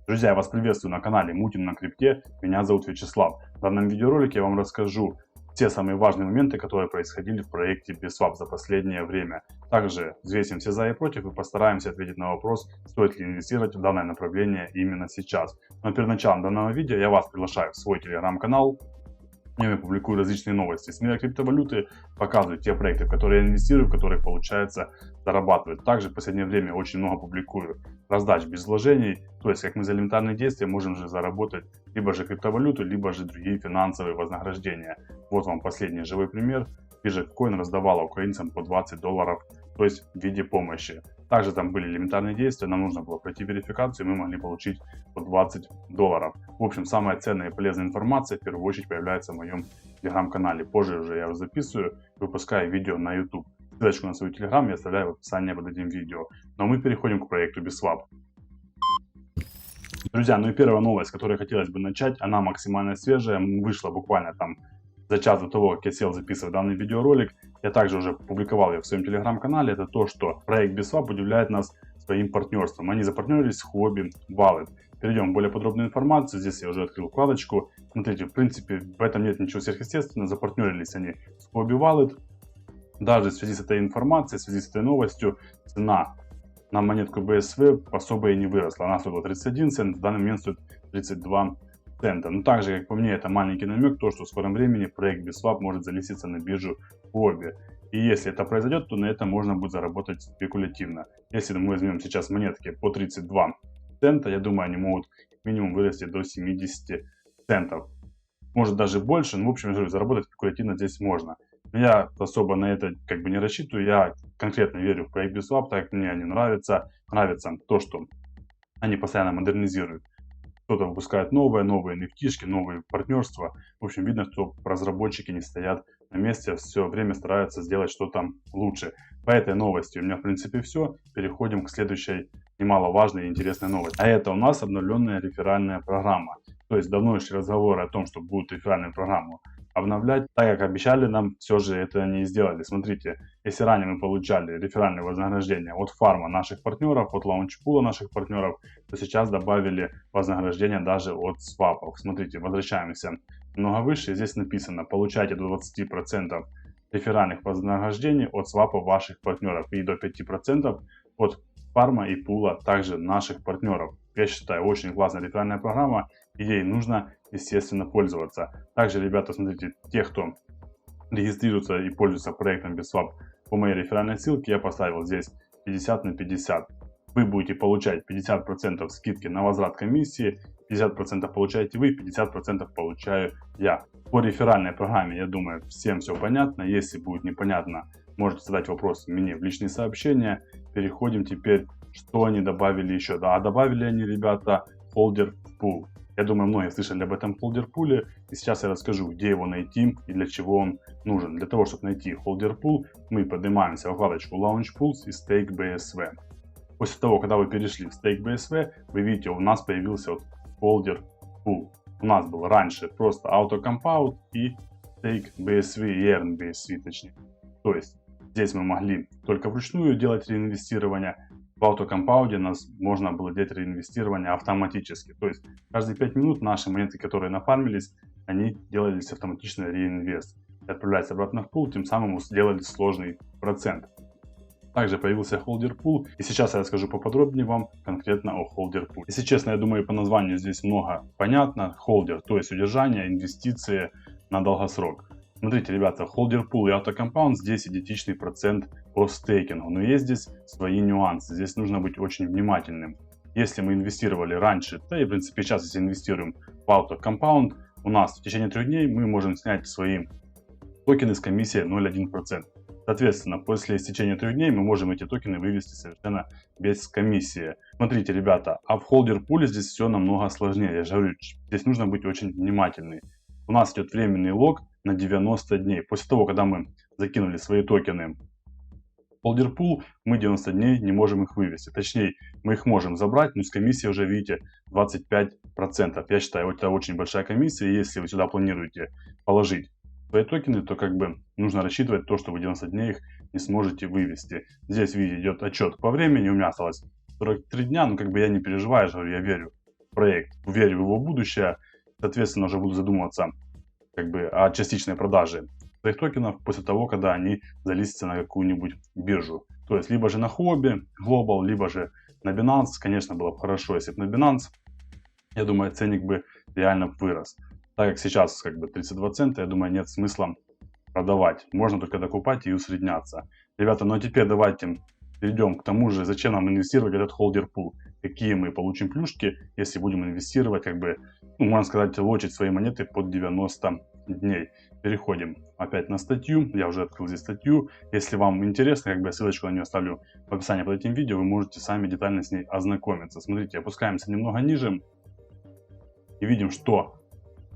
Друзья, я вас приветствую на канале Мутим на крипте. Меня зовут Вячеслав. В данном видеоролике я вам расскажу те самые важные моменты, которые происходили в проекте BSwap за последнее время. Также взвесим все за и против и постараемся ответить на вопрос, стоит ли инвестировать в данное направление именно сейчас. Но перед началом данного видео я вас приглашаю в свой телеграм-канал. В нем я публикую различные новости с мира криптовалюты, показываю те проекты, в которые я инвестирую, в которых получается зарабатывать. Также в последнее время очень много публикую раздач без вложений, то есть как мы за элементарные действия можем же заработать либо же криптовалюту, либо же другие финансовые вознаграждения. Вот вам последний живой пример. Биржа Coin раздавала украинцам по $20, то есть в виде помощи. Также там были элементарные действия, нам нужно было пройти верификацию, и мы могли получить по $20. В общем, самая ценная и полезная информация в первую очередь появляется в моем телеграм-канале. Позже уже я записываю, выпускаю видео на YouTube. Ссылочку на свой телеграм я оставляю в описании под этим видео. Но мы переходим к проекту BSwap. Друзья, ну и первая новость, с которой хотелось бы начать, она максимально свежая, вышла буквально там за час до того, как я сел записывать данный видеоролик. Я также уже публиковал ее в своем телеграм-канале. Это то, что проект BSwap удивляет нас своим партнерством. Они запартнерились с Huobi Wallet. Перейдем к более подробной информации. Здесь я уже открыл вкладочку. Смотрите, в принципе, в этом нет ничего сверхъестественного. Запартнерились они с Huobi Wallet. Даже в связи с этой информацией, в связи с этой новостью, цена на монетку BSV особо и не выросла. Она стоила 31 цент, в данный момент стоит 32 цента. Но также, как по мне, это маленький намек, то, что в скором времени проект BSwap может залиститься на биржу Huobi. И если это произойдет, то на этом можно будет заработать спекулятивно. Если мы возьмем сейчас монетки по 32 цента, я думаю, они могут минимум вырасти до 70 центов. Может даже больше, но в общем, заработать спекулятивно здесь можно. Но я особо на это не рассчитываю, я конкретно верю в проект BSwap, так как мне они нравятся. Нравится то, что они постоянно модернизируют. Кто-то выпускает новые NFT-шки, новые партнерства. В общем, видно, что разработчики не стоят на месте, а все время стараются сделать что-то лучше. По этой новости у меня в принципе все. Переходим к следующей немаловажной и интересной новости. А это у нас обновленная реферальная программа. То есть давно шли разговоры о том, что будут реферальную программу обновлять. Так как обещали, нам все же это не сделали. Смотрите, если ранее мы получали реферальное вознаграждение от фарма наших партнеров, от лаунчпула наших партнеров, то сейчас добавили вознаграждение даже от свапов. Смотрите, возвращаемся много выше. Здесь написано: получайте до 20% реферальных вознаграждений от свапов ваших партнеров и до 5% от фарма и пула также наших партнеров. Я считаю, очень классная реферальная программа, и ей нужно, естественно, пользоваться. Также, ребята, смотрите, те, кто регистрируется и пользуется проектом BSwap по моей реферальной ссылке, я поставил здесь 50 на 50. Вы будете получать 50% скидки на возврат комиссии, 50% получаете вы, 50% получаю я. По реферальной программе, я думаю, всем все понятно. Если будет непонятно, можете задать вопрос мне в личные сообщения. Переходим теперь, что они добавили еще. Да, добавили они, ребята, холдер пул. Я думаю, многие слышали об этом холдер пуле, и сейчас я расскажу, где его найти и для чего он нужен. Для того, чтобы найти холдер пул, мы поднимаемся в вкладочку Launch Pools и Stake BSV. После того, когда вы перешли в Stake BSV, вы видите, у нас появился вот холдер пул. У нас был раньше просто Auto Compound и Stake BSV и Earn BSV точнее. То есть здесь мы могли только вручную делать реинвестирование. В автокомпаунде нас можно было делать реинвестирование автоматически. То есть каждые 5 минут наши монеты, которые нафармились, они делались автоматично реинвест. И отправлялись обратно в пул, тем самым сделали сложный процент. Также появился холдер пул, и сейчас я расскажу поподробнее вам конкретно о холдер пул. Если честно, я думаю, по названию здесь много понятно. Холдер, то есть удержание, инвестиции на долгосрок. Смотрите, ребята, холдер пул и автокомпаунд здесь идентичный процент по стейкингу, но есть здесь свои нюансы, здесь нужно быть очень внимательным. Если мы инвестировали раньше, да и в принципе сейчас, если инвестируем в автокомпаунд, у нас в течение 3 дней мы можем снять свои токены с комиссией 0,1%. Соответственно, после истечения 3 дней мы можем эти токены вывести совершенно без комиссии. Смотрите, ребята, а в холдер пуле здесь все намного сложнее. Я же говорю, здесь нужно быть очень внимательным. У нас идет временный лог на 90 дней. После того, когда мы закинули свои токены в холдер пул, мы 90 дней не можем их вывести. Точнее, мы их можем забрать, но с комиссией уже, видите, 25%. Я считаю, это очень большая комиссия. Если вы сюда планируете положить свои токены, то нужно рассчитывать то, что вы 90 дней их не сможете вывести. Здесь, видите, идет отчет по времени. У меня осталось 43 дня, но я не переживаю, я верю проект, верю в его будущее, соответственно, уже буду задумываться о частичной продаже своих токенов после того, когда они залистятся на какую-нибудь биржу. То есть, либо же на Huobi Global, либо же на Binance. Конечно, было бы хорошо, если бы на Binance. Я думаю, ценник бы реально вырос. Так как сейчас 32 цента, я думаю, нет смысла продавать. Можно только докупать и усредняться. Ребята, ну а теперь давайте перейдем к тому же, зачем нам инвестировать в этот холдер пул. Какие мы получим плюшки, если будем инвестировать, можно сказать, лочить свои монеты под 90 дней. Переходим опять на статью. Я уже открыл здесь статью. Если вам интересно, ссылочку на нее оставлю в описании под этим видео. Вы можете сами детально с ней ознакомиться. Смотрите, опускаемся немного ниже. И видим, что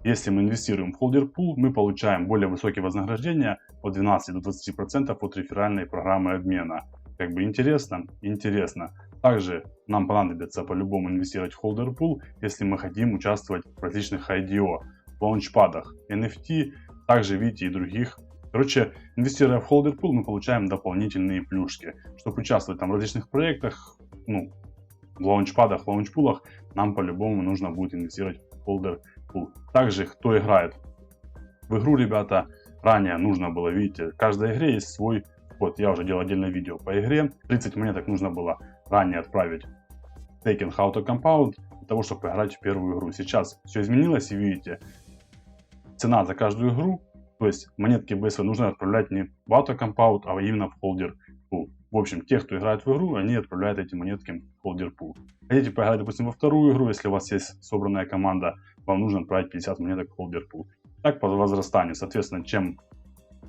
если мы инвестируем в холдер пул, мы получаем более высокие вознаграждения от 12 до 20% от реферальной программы обмена. Интересно? Интересно. Также нам понадобится по-любому инвестировать в холдер пул, если мы хотим участвовать в различных IDO, лаунчпадах, NFT, также видите и других. Инвестируя в холдер пул, мы получаем дополнительные плюшки. Чтобы участвовать в различных проектах, в лаунчпадах, в лаунчпулах, нам по-любому нужно будет инвестировать в холдер пул. Также, кто играет в игру, ребята, ранее нужно было, видите, в каждой игре есть свой вход. Я уже делал отдельное видео по игре. 30 монеток нужно было ранее отправить в Taken How to Compound для того, чтобы поиграть в первую игру. Сейчас все изменилось, и видите, цена за каждую игру, то есть монетки BSV нужно отправлять не в Auto Compound, а именно в холдер пул. В общем, те, кто играет в игру, они отправляют эти монетки в холдер пул. Хотите поиграть, допустим, во вторую игру, если у вас есть собранная команда, вам нужно отправить 50 монеток в холдер пул. Так по возрастанию. Соответственно, чем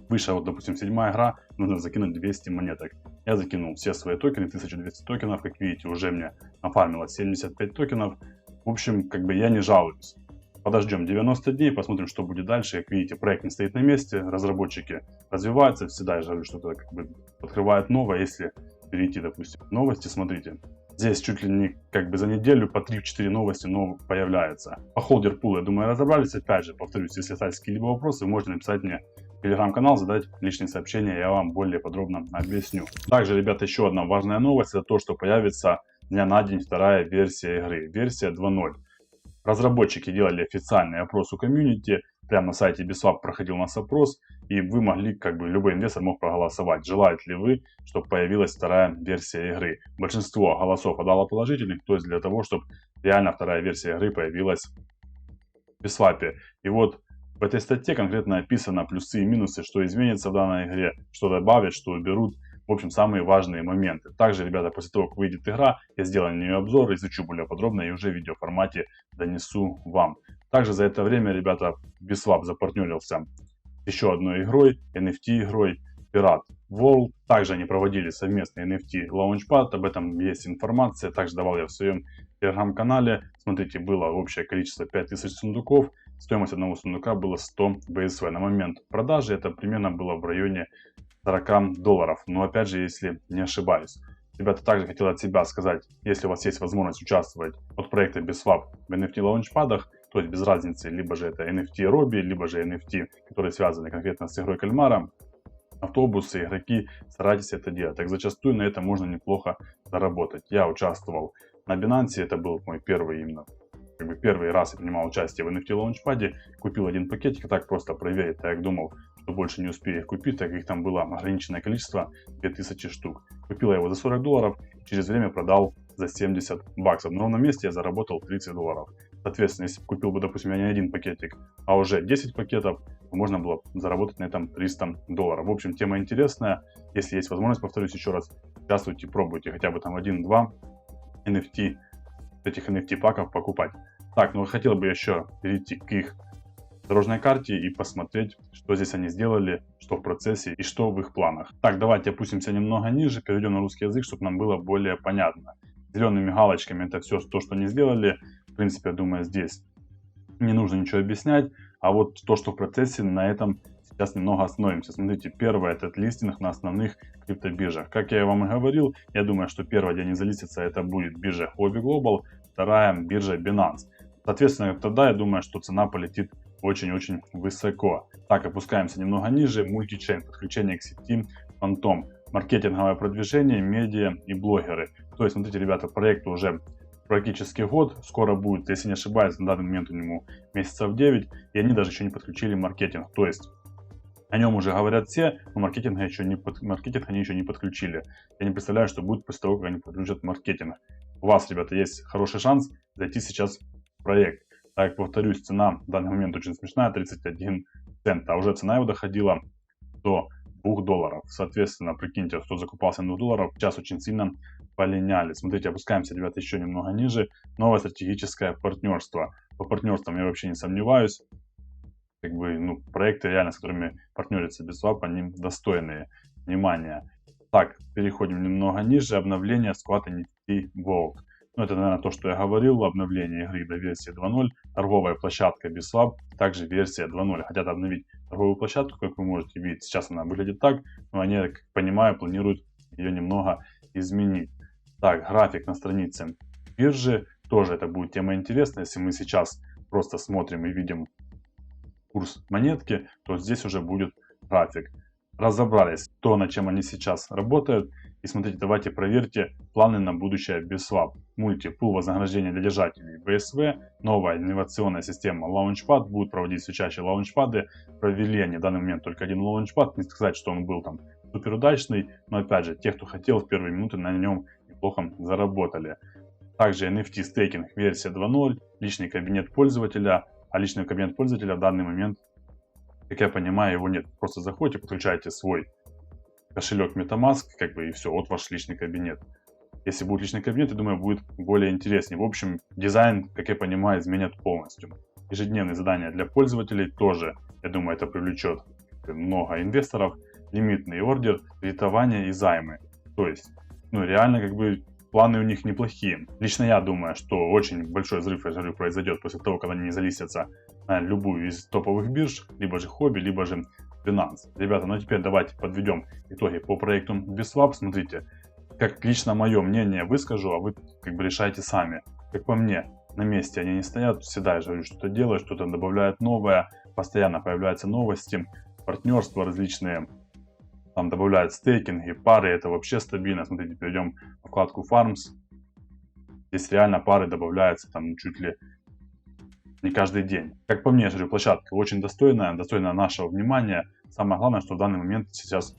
выше, допустим, 7-я игра, нужно закинуть 200 монеток. Я закинул все свои токены, 1200 токенов. Как видите, уже мне нафармилось 75 токенов. В общем, я не жалуюсь. Подождем 90 дней, посмотрим, что будет дальше. Как видите, проект не стоит на месте, разработчики развиваются, всегда я говорю, что-то открывают новое. Если перейти, допустим, в новости, смотрите, здесь чуть ли не за неделю по 3-4 новости появляются. По холдер пулу, я думаю, разобрались. Опять же, повторюсь, если остались какие-либо вопросы, вы можете написать мне в телеграм-канал, задать личные сообщения, я вам более подробно объясню. Также, ребята, еще одна важная новость, это то, что появится дня на день вторая версия игры, версия 2.0. Разработчики делали официальный опрос у комьюнити, прямо на сайте BitSwap проходил у нас опрос, и вы могли, любой инвестор мог проголосовать, желаете ли вы, чтобы появилась вторая версия игры. Большинство голосов отдало положительных, то есть для того, чтобы реально вторая версия игры появилась в BitSwap. И вот в этой статье конкретно описано плюсы и минусы, что изменится в данной игре, что добавят, что уберут. В общем, самые важные моменты. Также, ребята, после того, как выйдет игра, я сделаю на нее обзор, изучу более подробно и уже в видеоформате донесу вам. Также за это время, ребята, BitSwap запартнерился с еще одной игрой, NFT-игрой Pirate World. Также они проводили совместный NFT Launchpad, об этом есть информация. Также давал я в своем телеграм-канале. Смотрите, было общее количество 5000 сундуков. Стоимость одного сундука было 100 BSV. На момент продажи это примерно было в районе $40. Но опять же, если не ошибаюсь. Ребята, также хотел от себя сказать, если у вас есть возможность участвовать от проекта BitSwap в NFT лаунчпадах, то есть без разницы, либо же это NFT Robi, либо же NFT, которые связаны конкретно с игрой кальмара, автобусы, игроки, старайтесь это делать. Так зачастую на это можно неплохо заработать. Я участвовал на Binance, это был мой первый раз я принимал участие в NFT лаунчпаде, купил один пакетик, так просто проверить, так как думал, что больше не успею их купить, так как их там было ограниченное количество, 2000 штук. Купил я его за $40, и через время продал за $70. На ровном месте я заработал $30. Соответственно, если купил бы, допустим, я не один пакетик, а уже 10 пакетов, то можно было заработать на этом $300. В общем, тема интересная. Если есть возможность, повторюсь еще раз, участвуйте, пробуйте хотя бы там 1-2 NFT, этих NFT паков покупать. Так, ну хотел бы еще перейти к их дорожной карте и посмотреть, что здесь они сделали, что в процессе и что в их планах. Так, давайте опустимся немного ниже, перейдем на русский язык, чтобы нам было более понятно. Зелеными галочками это все то, что они сделали. В принципе, я думаю, здесь не нужно ничего объяснять. А вот то, что в процессе, на этом сейчас немного остановимся. Смотрите, первое, это листинг на основных криптобиржах. Как я вам и говорил, я думаю, что первое, где они залистятся, это будет биржа Huobi Global, вторая биржа Binance. Соответственно, тогда я думаю, что цена полетит очень-очень высоко. Так, опускаемся немного ниже. Мультичейн, подключение к сети, фантом, маркетинговое продвижение, медиа и блогеры. То есть, смотрите, ребята, проект уже практически год, скоро будет, если не ошибаюсь, на данный момент у него месяцев 9, и они даже еще не подключили маркетинг. То есть о нем уже говорят все, но маркетинг они еще не подключили. Я не представляю, что будет после того, как они подключат маркетинг. У вас, ребята, есть хороший шанс зайти сейчас в проект. Так, повторюсь, цена в данный момент очень смешная, 31 цент, а уже цена его доходила до $2. Соответственно, прикиньте, кто закупался на $2, сейчас очень сильно полиняли. Смотрите, опускаемся, ребята, еще немного ниже. Новое стратегическое партнерство. По партнерствам я вообще не сомневаюсь. Как бы, ну, проекты реально, с которыми партнерится BitSwap, они достойные внимания. Так, переходим немного ниже. Обновление Squad NFT Vault. Ну, это, наверное, то, что я говорил. Обновление игры до версии 2.0. Торговая площадка BitSwap. Также версия 2.0. Хотят обновить торговую площадку, как вы можете видеть. Сейчас она выглядит так. Но они, как понимаю, планируют ее немного изменить. Так, график на странице биржи. Тоже это будет тема интересная. Если мы сейчас просто смотрим и видим курс монетки, то здесь уже будет график. Разобрались, то, над чем они сейчас работают. И смотрите, давайте проверьте планы на будущее BitSwap. Мультипул вознаграждения для держателей BSV, новая инновационная система Launchpad, будут проводить все чаще лаунчпады. Провели они в данный момент только один лаунчпад, не сказать, что он был там супер удачный, но опять же, те, кто хотел в первые минуты, на нем неплохо заработали. Также NFT стейкинг версия 2.0, личный кабинет пользователя. А личный кабинет пользователя в данный момент, как я понимаю, его нет. Просто заходите, подключаете свой кошелек MetaMask, как бы, и все, вот ваш личный кабинет. Если будет личный кабинет, я думаю, будет более интереснее. В общем, дизайн, как я понимаю, изменят полностью. Ежедневные задания для пользователей тоже, я думаю, это привлечет много инвесторов. Лимитный ордер, кредитование и займы. То есть, ну, реально, как бы, планы у них неплохие. Лично я думаю, что очень большой взрыв произойдет после того, когда они не залистятся на любую из топовых бирж, либо же Huobi, либо же Binance. Ребята, ну теперь давайте подведем итоги по проекту BitSwap. Смотрите, как лично мое мнение выскажу, а вы как бы решайте сами. Как по мне, на месте они не стоят, всегда же что-то делают, что-то добавляют новое, постоянно появляются новости, партнерства различные. Там добавляют стейкинги, пары, это вообще стабильно. Смотрите, перейдем в вкладку Farms. Здесь реально пары добавляются там чуть ли не каждый день. Как по мне, я говорю, площадка очень достойная нашего внимания. Самое главное, что в данный момент сейчас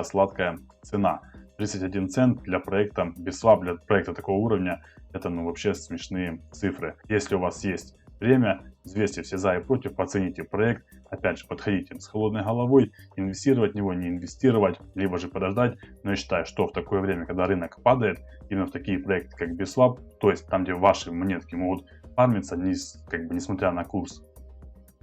сладкая цена. 31 цент для проекта BitSwap, для проекта такого уровня, это ну вообще смешные цифры. Если у вас есть время, взвесьте все за и против, оцените проект, опять же подходите с холодной головой, инвестировать в него, не инвестировать, либо же подождать. Но я считаю, что в такое время, когда рынок падает, именно в такие проекты, как BitSwap, то есть там, где ваши монетки могут фармиться, несмотря на курс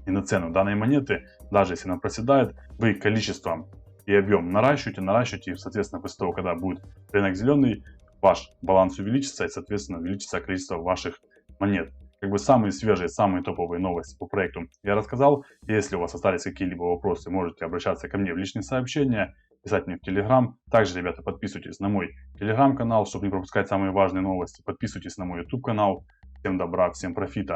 и на цену данной монеты, даже если она проседает, вы количеством и объем наращиваете, и, соответственно, после того, когда будет рынок зеленый, ваш баланс увеличится, и, соответственно, увеличится количество ваших монет. Как бы самые свежие, самые топовые новости по проекту я рассказал. Если у вас остались какие-либо вопросы, можете обращаться ко мне в личные сообщения, писать мне в Telegram. Также, ребята, подписывайтесь на мой Telegram канал, чтобы не пропускать самые важные новости. Подписывайтесь на мой YouTube канал. Всем добра, всем профита.